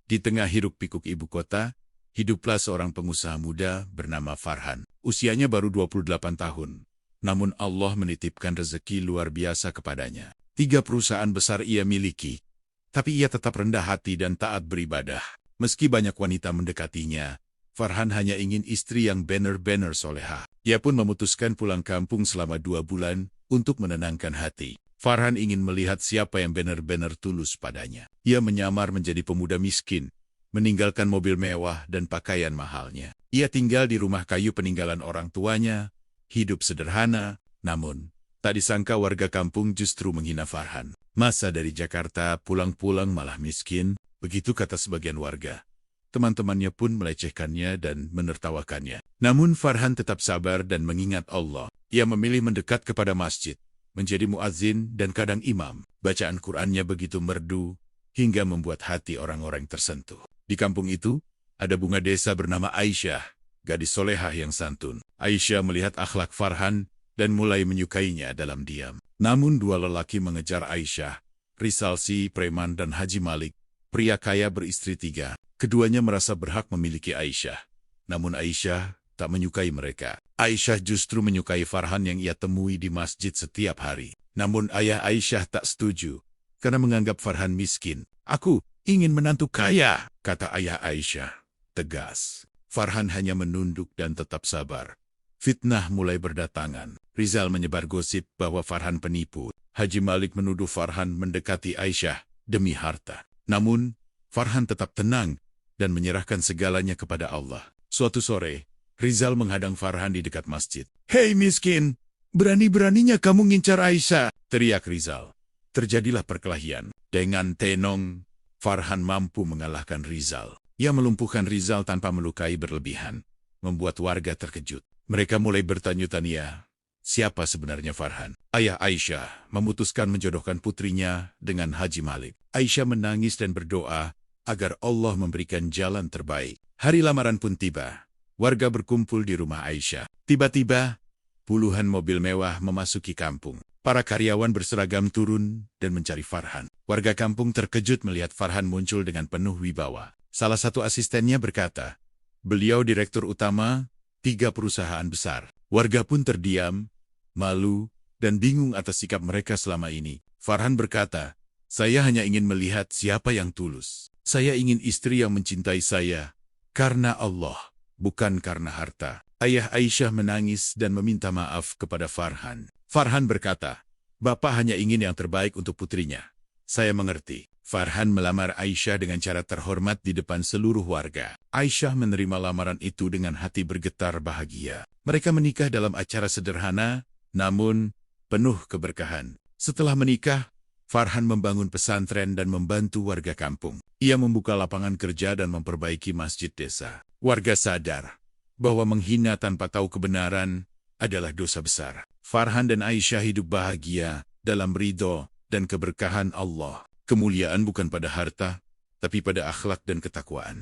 Di tengah hiruk-pikuk ibu kota, hiduplah seorang pengusaha muda bernama Farhan. Usianya baru 28 tahun. Namun Allah menitipkan rezeki luar biasa kepadanya. 3 perusahaan besar ia miliki. Tapi ia tetap rendah hati dan taat beribadah. Meski banyak wanita mendekatinya, Farhan hanya ingin istri yang benar-benar soleha. Ia pun memutuskan pulang kampung selama 2 bulan untuk menenangkan hati. Farhan ingin melihat siapa yang benar-benar tulus padanya. Ia menyamar menjadi pemuda miskin, meninggalkan mobil mewah dan pakaian mahalnya. Ia tinggal di rumah kayu peninggalan orang tuanya, hidup sederhana, namun tak disangka warga kampung justru menghina Farhan. Masa dari Jakarta pulang-pulang malah miskin, begitu kata sebagian warga. Teman-temannya pun melecehkannya dan menertawakannya. Namun Farhan tetap sabar dan mengingat Allah. Ia memilih mendekat kepada masjid, menjadi muadzin dan kadang imam. Bacaan Qur'annya begitu merdu, hingga membuat hati orang-orang tersentuh. Di kampung itu, ada bunga desa bernama Aisyah, gadis solehah yang santun. Aisyah melihat akhlak Farhan dan mulai menyukainya dalam diam. Namun 2 lelaki mengejar Aisyah, Rizal si preman dan Haji Malik, pria kaya beristri 3. Keduanya merasa berhak memiliki Aisyah. Namun Aisyah tak menyukai mereka. Aisyah justru menyukai Farhan yang ia temui di masjid setiap hari. Namun ayah Aisyah tak setuju, karena menganggap Farhan miskin. "Aku ingin menantu kaya," kata ayah Aisyah tegas. Farhan hanya menunduk dan tetap sabar. Fitnah mulai berdatangan. Rizal menyebar gosip bahwa Farhan penipu. Haji Malik menuduh Farhan mendekati Aisyah demi harta. Namun, Farhan tetap tenang dan menyerahkan segalanya kepada Allah. Suatu sore, Rizal menghadang Farhan di dekat masjid. "Hei miskin, berani-beraninya kamu ngincar Aisyah," teriak Rizal. Terjadilah perkelahian. Dengan tenong, Farhan mampu mengalahkan Rizal. Ia melumpuhkan Rizal tanpa melukai berlebihan, membuat warga terkejut. Mereka mulai bertanya-tanya, siapa sebenarnya Farhan? Ayah Aisyah memutuskan menjodohkan putrinya dengan Haji Malik. Aisyah menangis dan berdoa agar Allah memberikan jalan terbaik. Hari lamaran pun tiba. Warga berkumpul di rumah Aisyah. Tiba-tiba, puluhan mobil mewah memasuki kampung. Para karyawan berseragam turun dan mencari Farhan. Warga kampung terkejut melihat Farhan muncul dengan penuh wibawa. Salah satu asistennya berkata, beliau direktur utama 3 perusahaan besar. Warga pun terdiam, malu, dan bingung atas sikap mereka selama ini. Farhan berkata, "Saya hanya ingin melihat siapa yang tulus. Saya ingin istri yang mencintai saya karena Allah, bukan karena harta." Ayah Aisyah menangis dan meminta maaf kepada Farhan. Farhan berkata, "Bapak hanya ingin yang terbaik untuk putrinya. Saya mengerti." Farhan melamar Aisyah dengan cara terhormat di depan seluruh warga. Aisyah menerima lamaran itu dengan hati bergetar bahagia. Mereka menikah dalam acara sederhana, namun penuh keberkahan. Setelah menikah, Farhan membangun pesantren dan membantu warga kampung. Ia membuka lapangan kerja dan memperbaiki masjid desa. Warga sadar bahwa menghina tanpa tahu kebenaran adalah dosa besar. Farhan dan Aisyah hidup bahagia dalam ridho dan keberkahan Allah. Kemuliaan bukan pada harta, tapi pada akhlak dan ketakwaan.